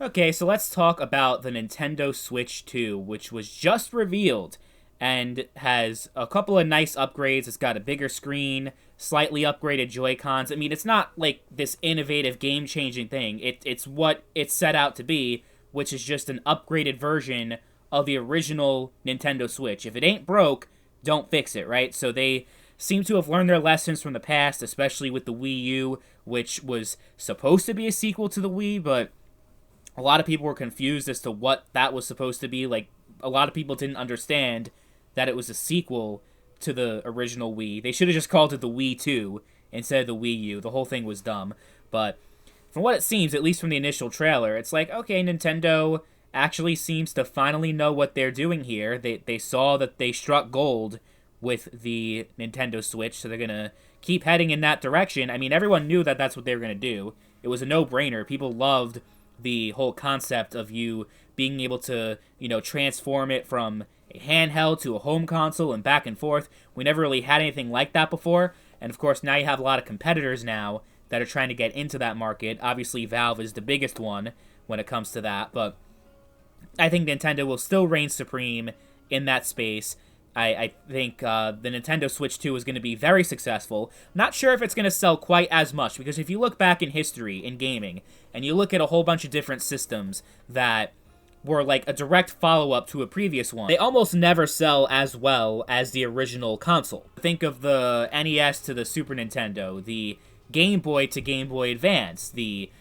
Okay, so let's talk about the Nintendo Switch 2, which was just revealed and has a couple of nice upgrades. It's got a bigger screen, slightly upgraded Joy-Cons. I mean, it's not like this innovative, game-changing thing. It's what it's set out to be, which is just an upgraded version of the original Nintendo Switch. If it ain't broke, don't fix it, right? So they seem to have learned their lessons from the past, especially with the Wii U, which was supposed to be a sequel to the Wii, but a lot of people were confused as to what that was supposed to be. Like, a lot of people didn't understand that it was a sequel to the original Wii. They should have just called it the Wii 2 instead of the Wii U. The whole thing was dumb. But from what it seems, at least from the initial trailer, it's like, okay, Nintendo actually seems to finally know what they're doing here. They saw that they struck gold with the Nintendo Switch, so they're going to keep heading in that direction. I mean, everyone knew that that's what they were going to do. It was a no-brainer. People loved the whole concept of you being able to, transform it from a handheld to a home console and back and forth. We never really had anything like that before. And of course, now you have a lot of competitors now that are trying to get into that market. Obviously, Valve is the biggest one when it comes to that. But I think Nintendo will still reign supreme in that space. I think the Nintendo Switch 2 is going to be very successful. Not sure if it's going to sell quite as much, because if you look back in history in gaming, and you look at a whole bunch of different systems that were like a direct follow-up to a previous one, they almost never sell as well as the original console. Think of the NES to the Super Nintendo, the Game Boy to Game Boy Advance, the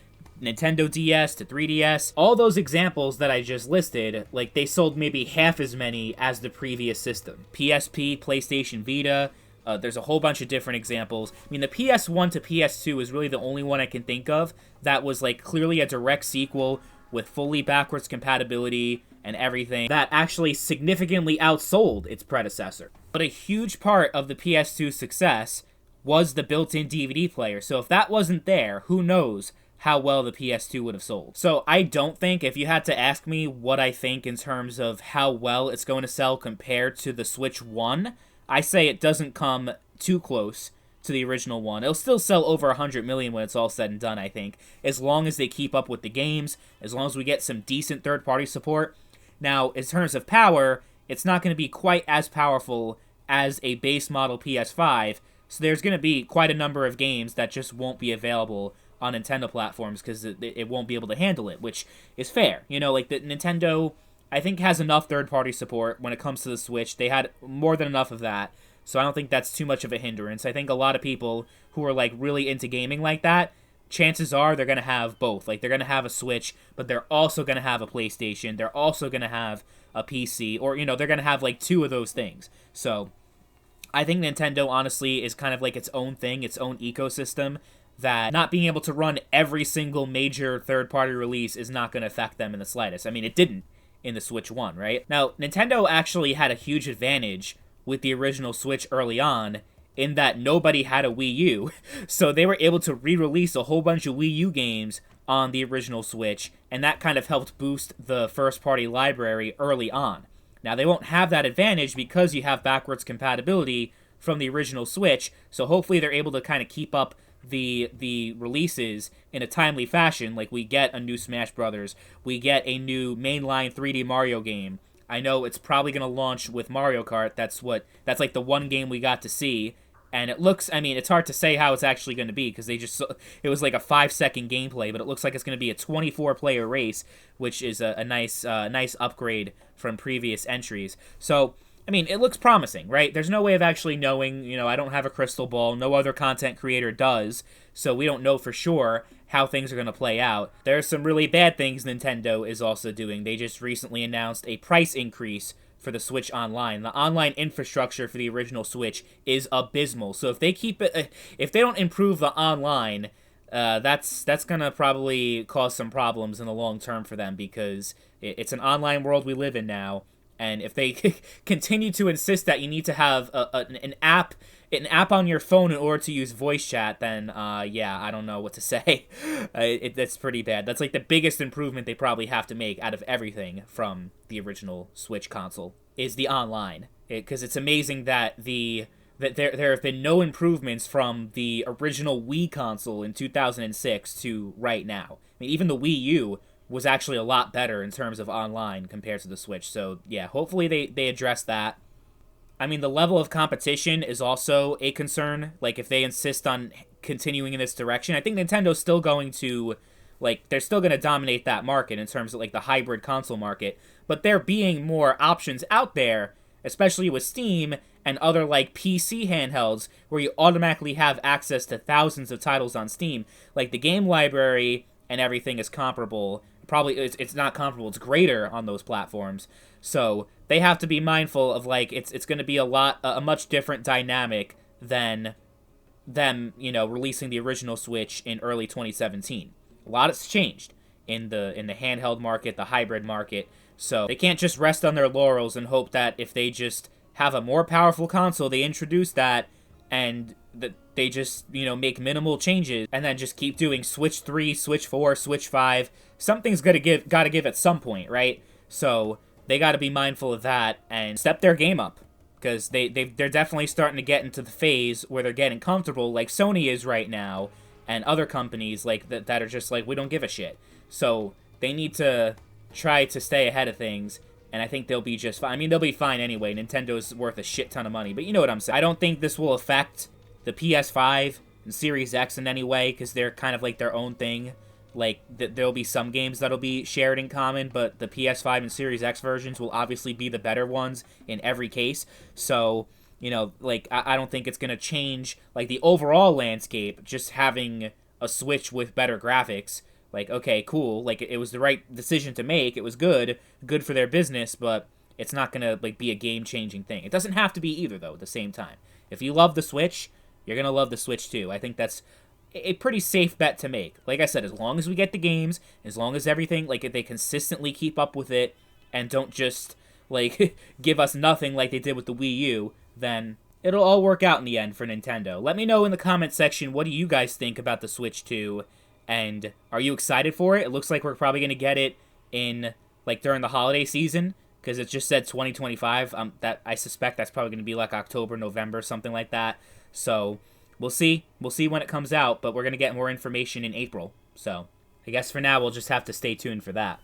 Nintendo DS to 3DS, all those examples that I just listed, like, they sold maybe half as many as the previous system. PSP, PlayStation Vita, there's a whole bunch of different examples. I mean, the PS1 to PS2 is really the only one I can think of that was, like, clearly a direct sequel with fully backwards compatibility and everything that actually significantly outsold its predecessor. But a huge part of the PS2's success was the built-in DVD player, so if that wasn't there, who knows how well the PS2 would have sold. So I don't think, if you had to ask me what I think in terms of how well it's going to sell compared to the Switch 1, I say it doesn't come too close to the original one. It'll still sell over 100 million when it's all said and done, I think, as long as they keep up with the games, as long as we get some decent third-party support. Now, in terms of power, it's not going to be quite as powerful as a base model PS5, so there's going to be quite a number of games that just won't be available on Nintendo platforms because it won't be able to handle it, which is fair. Like the Nintendo, I think, has enough third-party support when it comes to the Switch. They had more than enough of that, so I don't think that's too much of a hindrance. I think a lot of people who are, like, really into gaming like that, chances are they're going to have both. Like, they're going to have a Switch, but they're also going to have a PlayStation. They're also going to have a PC, or, they're going to have, like, two of those things. So I think Nintendo, honestly, is kind of like its own thing, its own ecosystem, that not being able to run every single major third-party release is not going to affect them in the slightest. I mean, it didn't in the Switch 1, right? Now, Nintendo actually had a huge advantage with the original Switch early on, in that nobody had a Wii U, so they were able to re-release a whole bunch of Wii U games on the original Switch, and that kind of helped boost the first-party library early on. Now, they won't have that advantage because you have backwards compatibility from the original Switch, so hopefully they're able to kind of keep up the releases in a timely fashion. Like, we get a new Smash Brothers, we get a new mainline 3D Mario game. I know it's probably going to launch with Mario Kart. That's like the one game we got to see, and it looks, I mean, it's hard to say how it's actually going to be because it was like a 5-second gameplay, but it looks like it's going to be a 24-player race, which is a nice upgrade from previous entries. So, I mean, it looks promising, right? There's no way of actually knowing. I don't have a crystal ball. No other content creator does, so we don't know for sure how things are going to play out. There's some really bad things Nintendo is also doing. They just recently announced a price increase for the Switch Online. The online infrastructure for the original Switch is abysmal, so if they don't improve the online, that's gonna probably cause some problems in the long term for them, because it's an online world we live in now. And if they continue to insist that you need to have an app on your phone in order to use voice chat, then yeah, I don't know what to say. That's pretty bad. That's like the biggest improvement they probably have to make out of everything from the original Switch console is the online. Because it's amazing that there have been no improvements from the original Wii console in 2006 to right now. I mean, even the Wii U was actually a lot better in terms of online compared to the Switch. So yeah, hopefully they address that. I mean, the level of competition is also a concern. Like, if they insist on continuing in this direction, I think Nintendo's still going to, like, they're still going to dominate that market in terms of, like, the hybrid console market. But there being more options out there, especially with Steam and other, like, PC handhelds, where you automatically have access to thousands of titles on Steam. Like, the game library and everything is comparable. Probably, it's not comparable, it's greater on those platforms. So they have to be mindful of, like, it's going to be a much different dynamic than them, releasing the original Switch in early 2017. A lot has changed in the handheld market, the hybrid market. So they can't just rest on their laurels and hope that if they just have a more powerful console, they introduce that, and that they just, make minimal changes and then just keep doing Switch 3, Switch 4, Switch 5. Something's gotta give at some point, right? So they got to be mindful of that and step their game up, because they're definitely starting to get into the phase where they're getting comfortable, like Sony is right now, and other companies like that are just like, we don't give a shit. So they need to try to stay ahead of things, and I think they'll be just fine. I mean, they'll be fine anyway. Nintendo's worth a shit ton of money, but you know what I'm saying. I don't think this will affect the PS5 and Series X in any way, because they're kind of like their own thing. Like, there'll be some games that'll be shared in common, but the PS5 and Series X versions will obviously be the better ones in every case. So, like, I don't think it's going to change, like, the overall landscape, just having a Switch with better graphics. Like, okay, cool. Like, it was the right decision to make. It was good for their business, but it's not going to, like, be a game-changing thing. It doesn't have to be either, though, at the same time. If you love the Switch, you're going to love the Switch, too. I think that's a pretty safe bet to make. Like I said, as long as we get the games, as long as everything, like, if they consistently keep up with it and don't just, like, give us nothing like they did with the Wii U, then it'll all work out in the end for Nintendo. Let me know in the comment section, what do you guys think about the Switch 2, and are you excited for it? It looks like we're probably going to get it in, like, during the holiday season, because it just said 2025. That I suspect that's probably going to be, like, October, November, something like that. So we'll see. We'll see when it comes out, but we're going to get more information in April. So I guess for now, we'll just have to stay tuned for that.